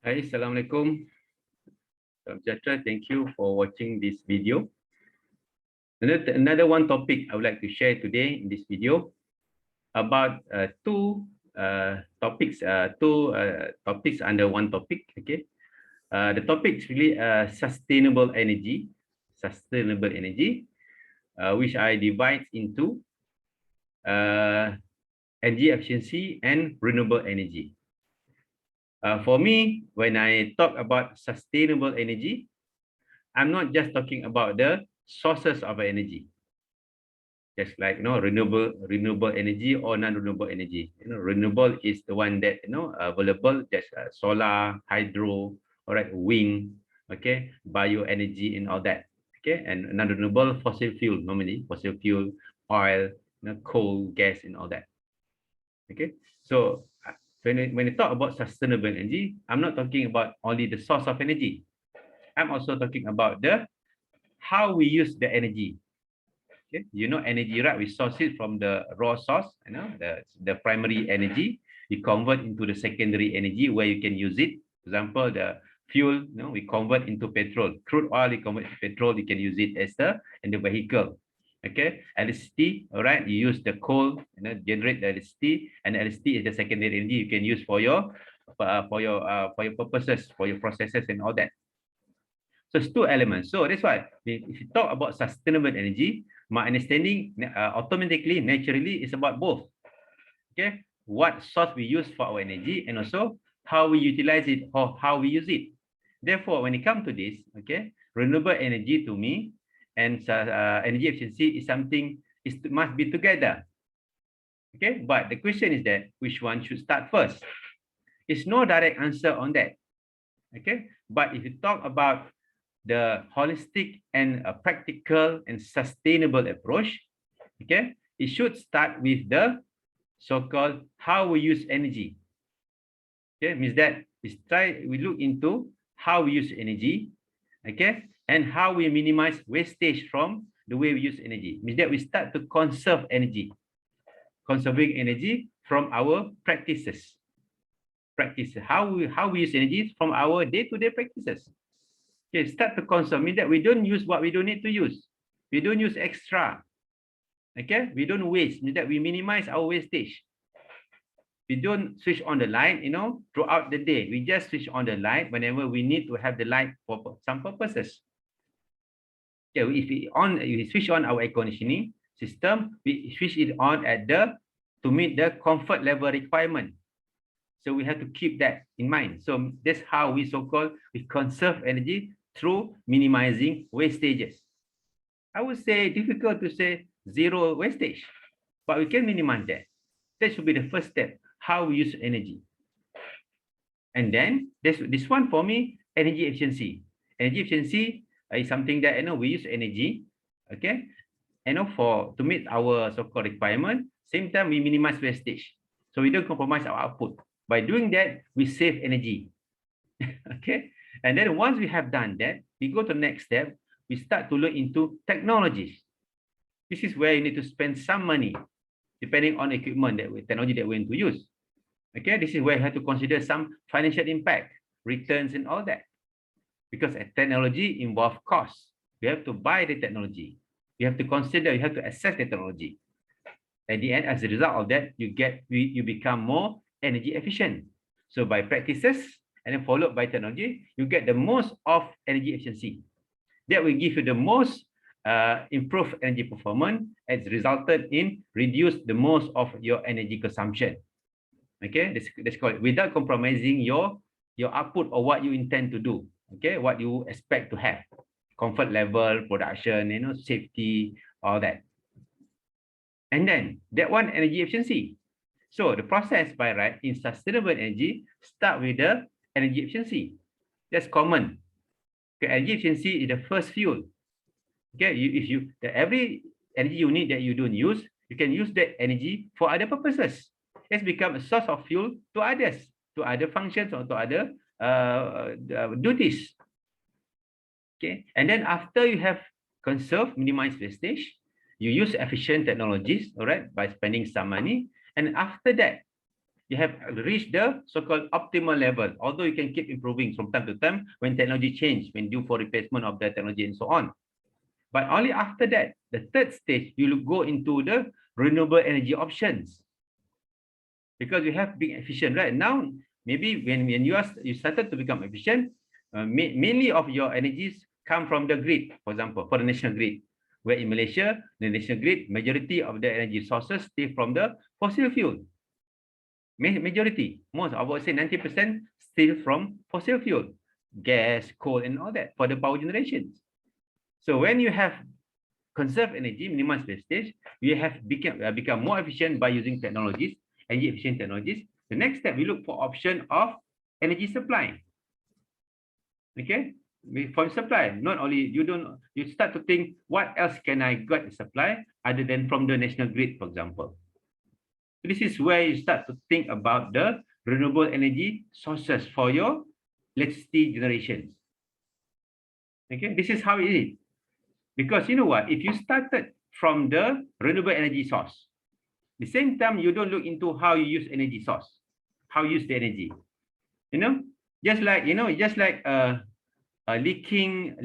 Hi, Assalamualaikum. Salam sejahtera. Thank you for watching this video. Another one topic I would like to share today in this video about two topics under one topic. Okay, the topic is really sustainable energy, which I divide into energy efficiency and renewable energy. For me, when I talk about sustainable energy, I'm not just talking about the sources of energy, just like renewable energy or non-renewable energy. Renewable is the one that available, just solar, hydro, all right, wind, okay, bioenergy and all that. Okay, and non-renewable fossil fuel, normally fossil fuel, oil, coal, gas, and all that. Okay, so when I talk about sustainable energy, I'm not talking about only the source of energy. I'm also talking about the how we use the energy. Okay, energy, right? We source it from the raw source, the primary energy. We convert into the secondary energy where you can use it. For example, the fuel, we convert into petrol. Crude oil, we convert to petrol. You can use it as in the vehicle. Okay, electricity, all right, you use the coal, generate the electricity, and electricity is the secondary energy you can use for your purposes, for your processes and all that. So it's two elements. So that's why if you talk about sustainable energy, my understanding automatically, naturally, is about both. Okay, what source we use for our energy and also how we utilize it or how we use it. Therefore, when it comes to this, okay, renewable energy to me and energy efficiency is something must be together. Okay, but the question is that which one should start first? It's no direct answer on that. Okay, but if you talk about the holistic and practical and sustainable approach, okay, it should start with the so-called how we use energy. Okay, means that we look into how we use energy, okay, and how we minimize wastage from the way we use energy. Means that we start to conserve energy, conserving energy from our practices. How we use energy from our day-to-day practices. Okay, start to conserve means that we don't use what we don't need to use. We don't use extra. Okay, we don't waste, means that we minimize our wastage. We don't switch on the light, throughout the day. We just switch on the light whenever we need to have the light for some purposes. Okay, if we switch on our air conditioning system, we switch it on to meet the comfort level requirement. So we have to keep that in mind. So that's how we we conserve energy through minimizing wastages. I would say difficult to say zero wastage, but we can minimize that. That should be the first step, how we use energy. And then this one for me, energy efficiency. Energy efficiency is something that we use energy, okay, to meet our so-called requirement. Same time we minimize wastage, so we don't compromise our output. By doing that, we save energy. Okay, and then once we have done that, we go to the next step. We start to look into technologies. This is where you need to spend some money, depending on equipment technology that we're going to use. Okay, this is where you have to consider some financial impact, returns, and all that. Because technology involves costs. You have to buy the technology. You have to consider, you have to assess the technology. At the end, as a result of that, you become more energy efficient. So by practices and then followed by technology, you get the most of energy efficiency. That will give you the most improved energy performance as resulted in reduce the most of your energy consumption. Okay, that's called without compromising your output or what you intend to do. Okay, what you expect to have, comfort level, production, safety, all that. And then that one, energy efficiency. So the process by right in sustainable energy start with the energy efficiency. That's common. Okay, energy efficiency is the first fuel. Okay, every energy unit that you don't use, you can use that energy for other purposes. It's become a source of fuel to others, to other functions or to other duties. Okay, and then after you have conserved, minimized wastage, you use efficient technologies, all right, by spending some money. And after that, you have reached the so-called optimal level, although you can keep improving from time to time when technology change, when due for replacement of the technology and so on. But only after that, the third stage, you will go into the renewable energy options. Because you have been efficient, right? Now, maybe when you started to become efficient, mainly of your energies come from the grid, for example, for the national grid, where in Malaysia, the national grid, majority of the energy sources stay from the fossil fuel. Majority, most, I would say 90% still from fossil fuel, gas, coal, and all that for the power generations. So when you have conserve energy, minimize wastage, you have become more efficient by using technologies, energy efficient technologies. The next step, we look for option of energy supply. Okay, for supply, not only you start to think what else can I get the supply other than from the national grid, for example. This is where you start to think about the renewable energy sources for your electricity generations. Okay, this is how it is. Because you know what, if you started from the renewable energy source, the same time you don't look into how you use energy source, how you use the energy. You know, just like leaking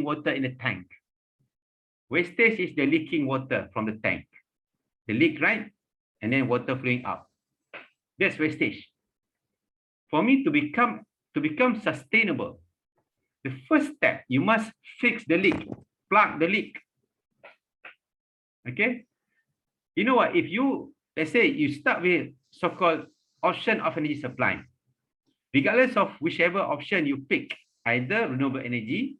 water in the tank. Wastage is the leaking water from the tank. The leak, right? And then water flowing out. That's wastage. For me to become sustainable, the first step, you must fix the leak, plug the leak. Okay? You know what? If you, let's say you start with so-called option of energy supply, regardless of whichever option you pick, either renewable energy,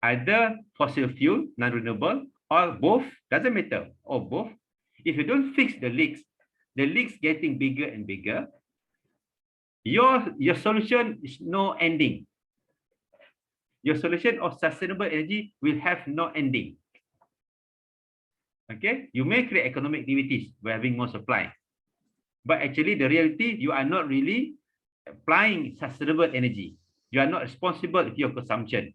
either fossil fuel, non-renewable, or both, doesn't matter, or both. If you don't fix the leaks getting bigger and bigger, your solution is no ending. Your solution of sustainable energy will have no ending. Okay, you may create economic activities by having more supply, but actually the reality, you are not really applying sustainable energy. You are not responsible for your consumption.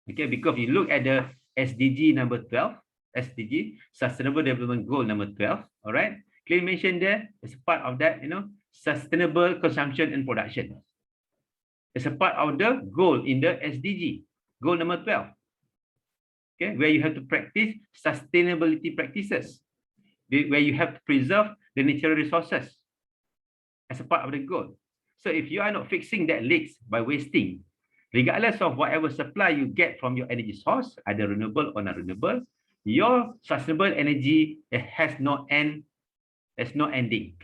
Okay, because you look at the SDG number 12, SDG, Sustainable Development Goal number 12, all right? Clearly mentioned there, as part of that, you know, sustainable consumption and production. It's a part of the goal in the SDG, goal number 12. Okay, where you have to practice sustainability practices, where you have to preserve the natural resources as a part of the goal. So if you are not fixing that leaks by wasting, regardless of whatever supply you get from your energy source, either renewable or non-renewable, your sustainable energy has no end, there's no ending.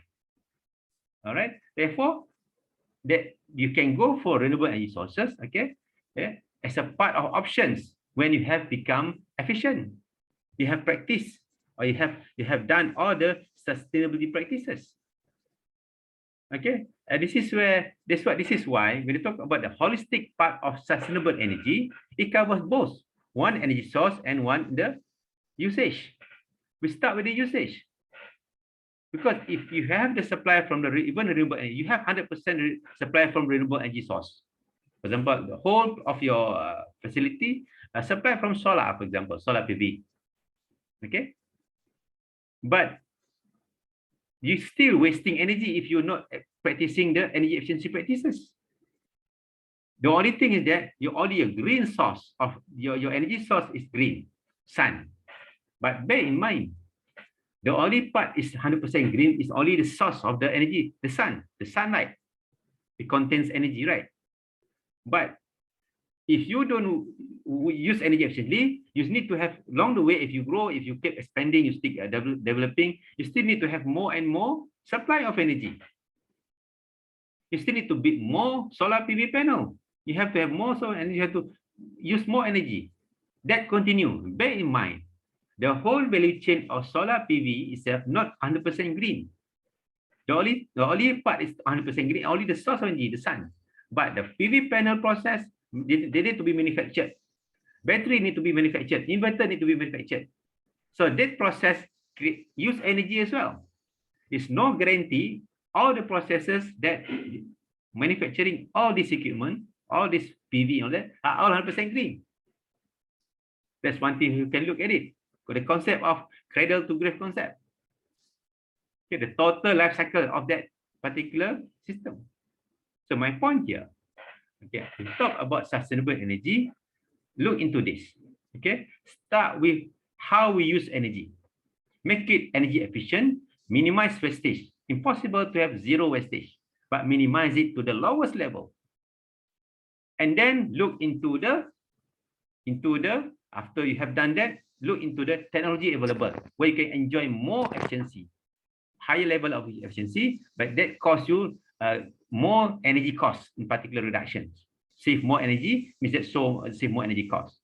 All right. Therefore, that you can go for renewable energy sources, okay, as a part of options when you have become efficient, you have practiced, or you have done all the sustainability practices. Okay, and this is why when you talk about the holistic part of sustainable energy, it covers both one energy source and one the usage. We start with the usage. Because if you have the supply from the even renewable energy, you have 100% supply from renewable energy source. For example, the whole of your facility supply from solar, for example, solar PV. Okay, but you're still wasting energy if you're not practicing the energy efficiency practices. The only thing is that you're only a green source of your energy source is green, sun. But bear in mind, the only part is 100% green is only the source of the energy, the sun, the sunlight. It contains energy, right? But if you don't use energy efficiently, you need to have, along the way, if you grow, if you keep expanding, you still developing, you still need to have more and more supply of energy. You still need to build more solar PV panel. You have to have more solar and you have to use more energy. That continue. Bear in mind, the whole value chain of solar PV is not 100% green. The only part is 100% green, only the source of energy, the sun. But the PV panel process, they need to be manufactured. Battery need to be manufactured. Inverter need to be manufactured. So that process use energy as well. It's no guarantee all the processes that manufacturing all this equipment, all this PV, all that are all 100% green. That's one thing you can look at it. The concept of cradle to grave concept. Okay, the total life cycle of that particular system. So my point here, okay, to talk about sustainable energy, look into this. Okay, start with how we use energy. Make it energy efficient, minimize wastage. Impossible to have zero wastage, but minimize it to the lowest level. And then look into the, after you have done that, look into the technology available where you can enjoy more efficiency, higher level of efficiency, but that costs you more energy costs, in particular reductions. Save more energy means that save more energy costs.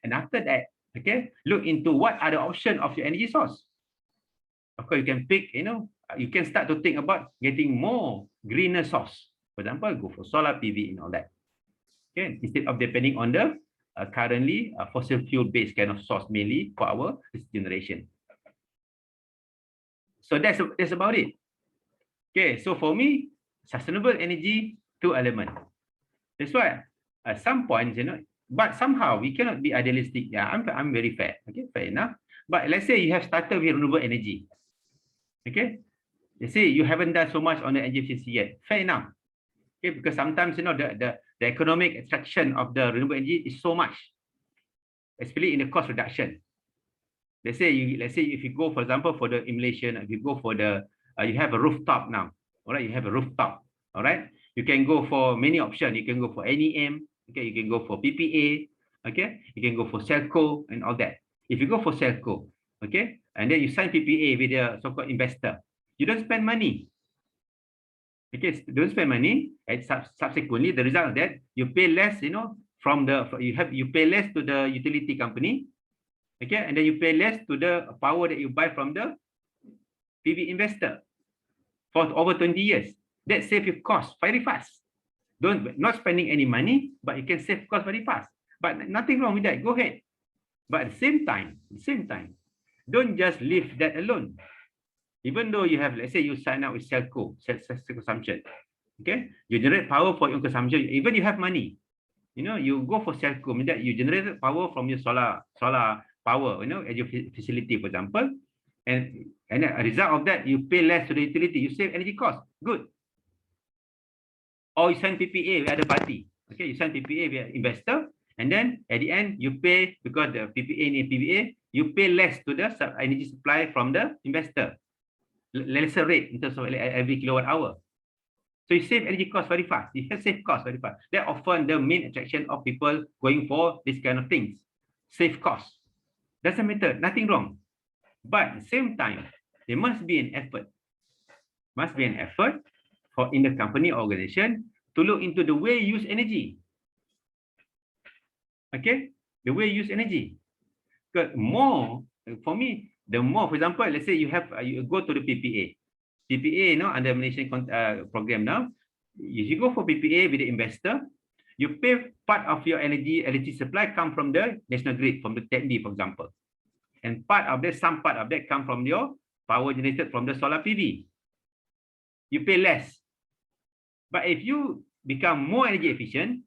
And after that, okay, look into what are the options of your energy source. Of course, you can pick, you can start to think about getting more greener source. For example, go for solar PV and all that. Okay, instead of depending on the currently fossil fuel based kind of source mainly for our generation. So that's about it. Okay, so for me, sustainable energy, 2 elements. That's why at some points, but somehow we cannot be idealistic. Yeah, I'm very fair. Okay, fair enough. But let's say you have started with renewable energy. Okay, let's say you haven't done so much on the energy efficiency yet. Fair enough. Okay, because sometimes the economic extraction of the renewable energy is so much, especially in the cost reduction. Let's say if you go, for example, for the emulation, if you go for the you have a rooftop now. All right, you have a rooftop. All right, you can go for many options. You can go for NEM. Okay, you can go for PPA. Okay, you can go for Celco and all that. If you go for Celco, okay, and then you sign PPA with the so-called investor, you don't spend money. Okay, don't spend money. And subsequently, the result of that, you pay less. You pay less to the utility company. Okay, and then you pay less to the power that you buy from the PV investor for over 20 years. That saves you cost very fast. Not spending any money, but you can save cost very fast. But nothing wrong with that. Go ahead. But at the same time, don't just leave that alone. Even though you have, let's say you sign up with Celco, self-consumption. Okay, you generate power for your consumption. Even you have money, you go for Celco, means that you generate power from your solar power, at your facility, for example, and a result of that, you pay less to the utility, you save energy cost. Good. Or you sign PPA with other party. Okay, you sign PPA with investor, and then at the end you pay, because the PPA and PVA, you pay less to the energy supply from the investor, lesser rate in terms of every kilowatt hour. So you save energy cost very fast. You can save cost very fast. That's often the main attraction of people going for this kind of things. Save cost. Doesn't matter, nothing wrong. But at the same time, there must be an effort. Must be an effort in the company or organization to look into the way you use energy. Okay, the way you use energy. Because for me, the more, for example, let's say you go to the PPA. PPA, under Malaysian program now, if you go for PPA with the investor, you pay part of your electricity supply come from the national grid, from the TED, for example. And some part of that come from your power generated from the solar PV. You pay less. But if you become more energy efficient,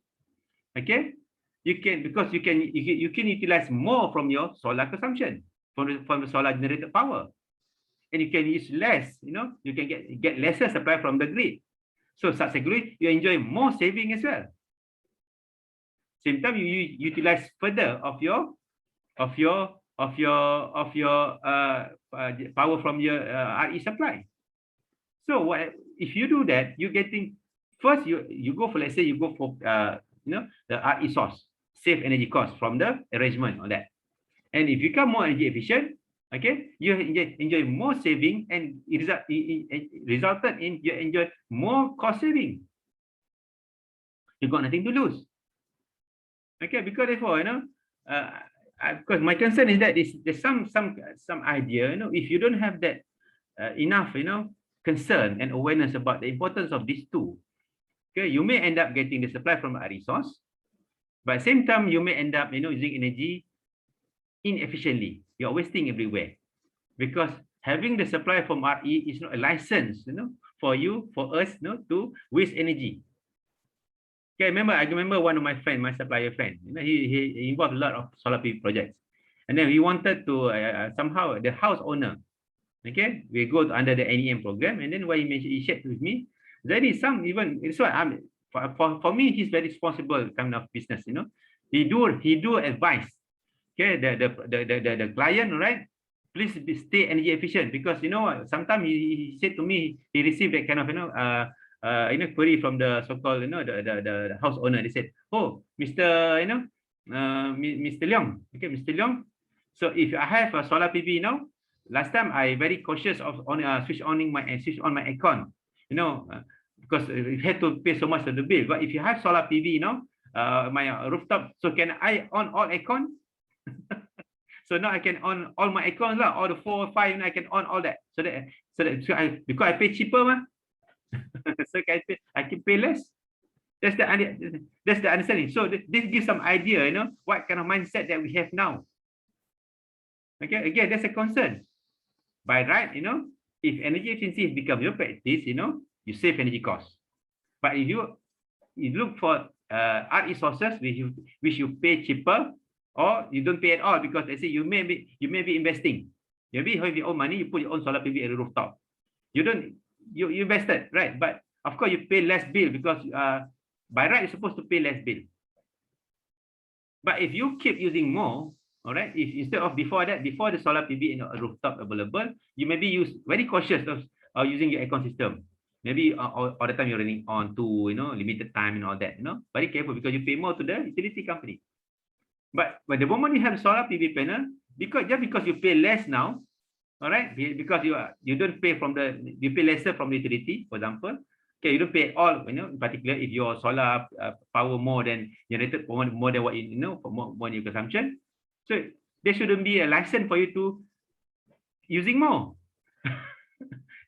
okay, you can utilize more from your solar consumption, from the solar generated power. And you can use less, you can get lesser supply from the grid. So subsequently, you enjoy more saving as well. Same time, you utilize further of your power from your RE supply. So if you do that, you're getting, first you go for, let's say you go for the RE source, save energy cost from the arrangement on that. And if you become more energy efficient, okay, you enjoy more saving, and it resulted in you enjoy more cost saving. You got nothing to lose. Okay, because therefore, because my concern is that there's some idea, if you don't have that enough, concern and awareness about the importance of these two, okay, you may end up getting the supply from a resource, but at the same time, you may end up, using energy inefficiently. You're wasting everywhere, because having the supply from RE is not a license, for us, to waste energy. Okay, I remember one of my friends, my supplier friend, he involved a lot of solar PV projects, and then he wanted to somehow the house owner, Okay, we go to under the NEM program, and then why he shared with me, there is some even, it's what I'm for me, he's very responsible kind of business, you know. He do advise, okay, the client, right? Please stay energy efficient, because you know sometimes he said to me, he received that kind of query from the so-called, you know, the house owner. They said, oh, Mr. Mr. Leong, okay, Mr. Leong, so if I have a solar PV now, last time I very cautious of switch on my aircon, you know, because you had to pay so much of the bill. But if you have solar PV now, my rooftop, so can I on all aircon? So now I can on all my aircons lah, all the 4 or 5, and I can on all that. So because I pay cheaper, man. So I can pay less. That's the understanding. So this gives some idea, you know, what kind of mindset that we have now. Okay, again, that's a concern. By right, you know, if energy efficiency becomes your practice, you know, you save energy costs. But if you look for RE sources which you pay cheaper, or you don't pay at all, because let's say you may be investing. Maybe you have your own money, you put your own solar PV at the rooftop. You invested, right? But of course you pay less bill, because by right you're supposed to pay less bill. But if you keep using more, all right, if instead of before the solar PV in a rooftop available, you maybe use very cautious of using your aircon system. Maybe all the time you're running on to, you know, limited time and all that, you know, very careful, because you pay more to the utility company. But the moment you have solar PV panel, because you pay less now, all right, because you don't pay you pay lesser from the utility, for example. Okay, you don't pay all, you know, in particular if your solar power more than generated more than what you know, for more your consumption. So there shouldn't be a license for you to using more.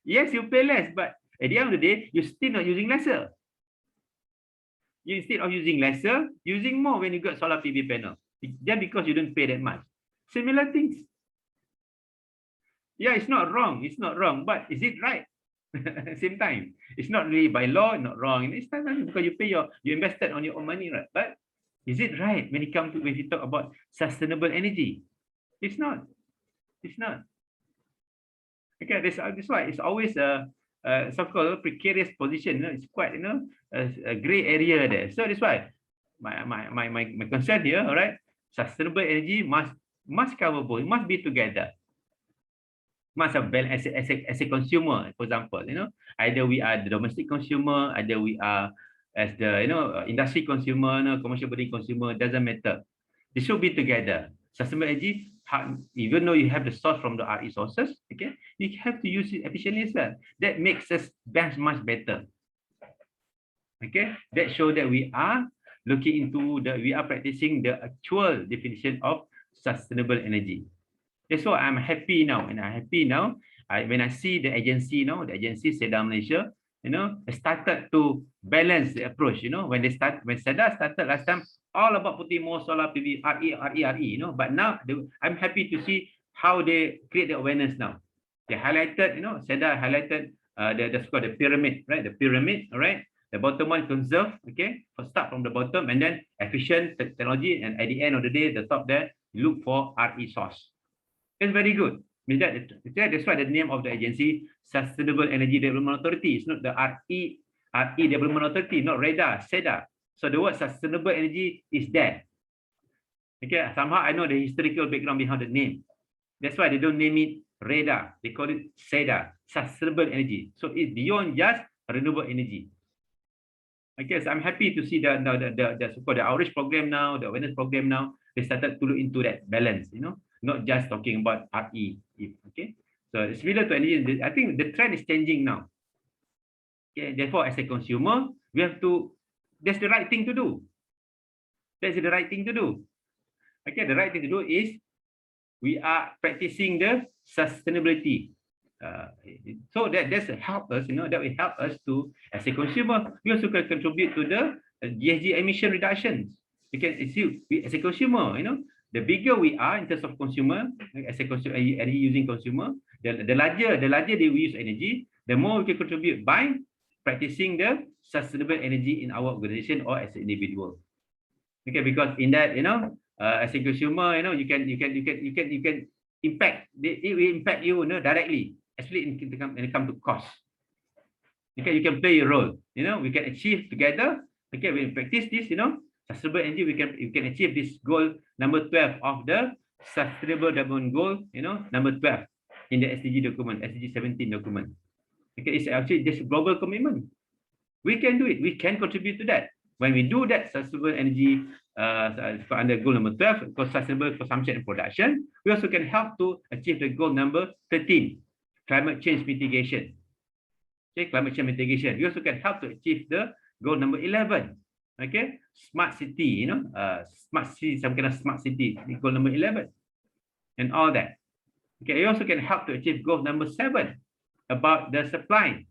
Yes, you pay less, but at the end of the day, you're still not using lesser. You instead of using lesser, using more when you got solar PV panel, just because you don't pay that much. Similar things. Yeah, it's not wrong. It's not wrong, but is it right? Same time, it's not really by law, not wrong. It's not because you pay you invested on your own money, right? But is it right when you talk about sustainable energy? It's not. It's not. Okay, that's why it's always a so-called precarious position. You know, it's quite, you know, a gray area there. So that's why my concern here, all right, sustainable energy must cover both. It must be together. Must have balance as a consumer, for example, you know, either we are the domestic consumer, either we are as the, you know, industry consumer, you know, commercial building consumer, doesn't matter. They should be together. Sustainable energy, even though you have the source from the RE sources, okay, you have to use it efficiently as well. That makes us much better. Okay, that shows that we are we are practicing the actual definition of sustainable energy. That's why I'm happy now, and I'm happy now. When I see the agency now, the agency SEDA Malaysia, you know, started to balance the approach. You know, when SEDA started last time, all about putting more solar PV, RE, you know. But now I'm happy to see how they create the awareness now. They highlighted, you know, SEDA highlighted the pyramid, right? The pyramid, all right. The bottom one conserve, okay. Start from the bottom, and then efficient technology, and at the end of the day, the top there, look for RE source. It's very good. That's why the name of the agency, Sustainable Energy Development Authority. It's not the RE Development Authority, not REDA, SEDA. So the word sustainable energy is there. Okay, somehow I know the historical background behind the name. That's why they don't name it REDA. They call it SEDA, Sustainable Energy. So it's beyond just renewable energy. Okay, so I'm happy to see the so-called the outreach program now, the awareness program now. They started to look into that balance, you know. Not just talking about RE, okay? So it's related to energy. I think the trend is changing now. Okay, therefore, as a consumer, we have to, that's the right thing to do. That's the right thing to do. Okay, the right thing to do is we are practicing the sustainability. So that's help us, you know, that will help us to, as a consumer, we also can contribute to the GHG emission reductions. You can see, as a consumer, you know, the bigger we are in terms of consumer, as a consumer, using consumer, the larger they use energy, the more we can contribute by practicing the sustainable energy in our organization or as an individual. Okay, because in that, you know, as a consumer, you know, you can impact, it will impact you, you know, directly especially when it comes to cost. Okay, you can play a role. You know, we can achieve together. Okay, we practice this. You know, sustainable energy. We can achieve this goal number 12 of the Sustainable Development Goal. You know, number 12 in the SDG document, SDG 17 document. Okay, it's actually just a global commitment. We can do it. We can contribute to that. When we do that, sustainable energy under goal number 12, sustainable consumption and production, we also can help to achieve the goal number 13, climate change mitigation. Okay, climate change mitigation. We also can help to achieve the goal number 11. Okay, smart city, you know, smart city, some kind of smart city, goal number 11, and all that. Okay, we also can help to achieve goal number 7 about the supply.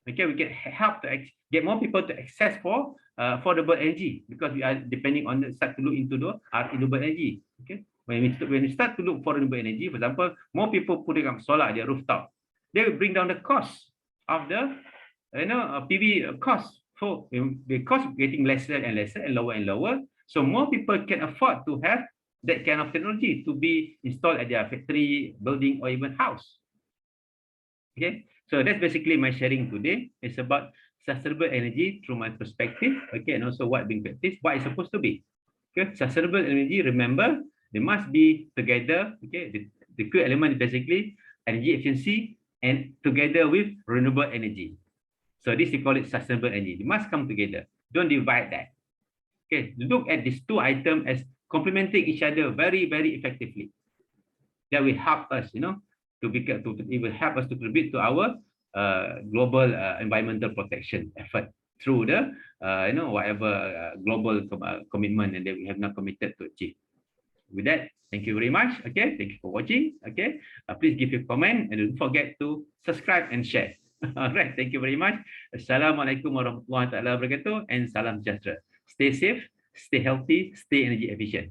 Okay, we can help to get more people to access for affordable energy, because we are depending on start to look into our renewable energy. Okay, when we start to look for renewable energy, for example, more people putting up solar at their rooftop, they will bring down the cost of the PV cost. So the cost getting lesser and lesser and lower, so more people can afford to have that kind of technology to be installed at their factory, building, or even house. Okay, so that's basically my sharing today. It's about sustainable energy through my perspective. Okay, and also what being practiced, what it's supposed to be. Okay, sustainable energy, remember, they must be together. Okay, the key element is basically energy efficiency and together with renewable energy. So this we call it sustainable energy. They must come together. Don't divide that. Okay, look at these two items as complementing each other very, very effectively. That will help us, you know, it will help us to contribute to our global environmental protection effort through the whatever global commitment and that we have not committed to achieve. With that, thank you very much. Okay, thank you for watching. Okay, please give your comment and don't forget to subscribe and share. All right, thank you very much. Assalamualaikum warahmatullahi wabarakatuh and salam sejahtera. Stay safe, stay healthy, stay energy efficient.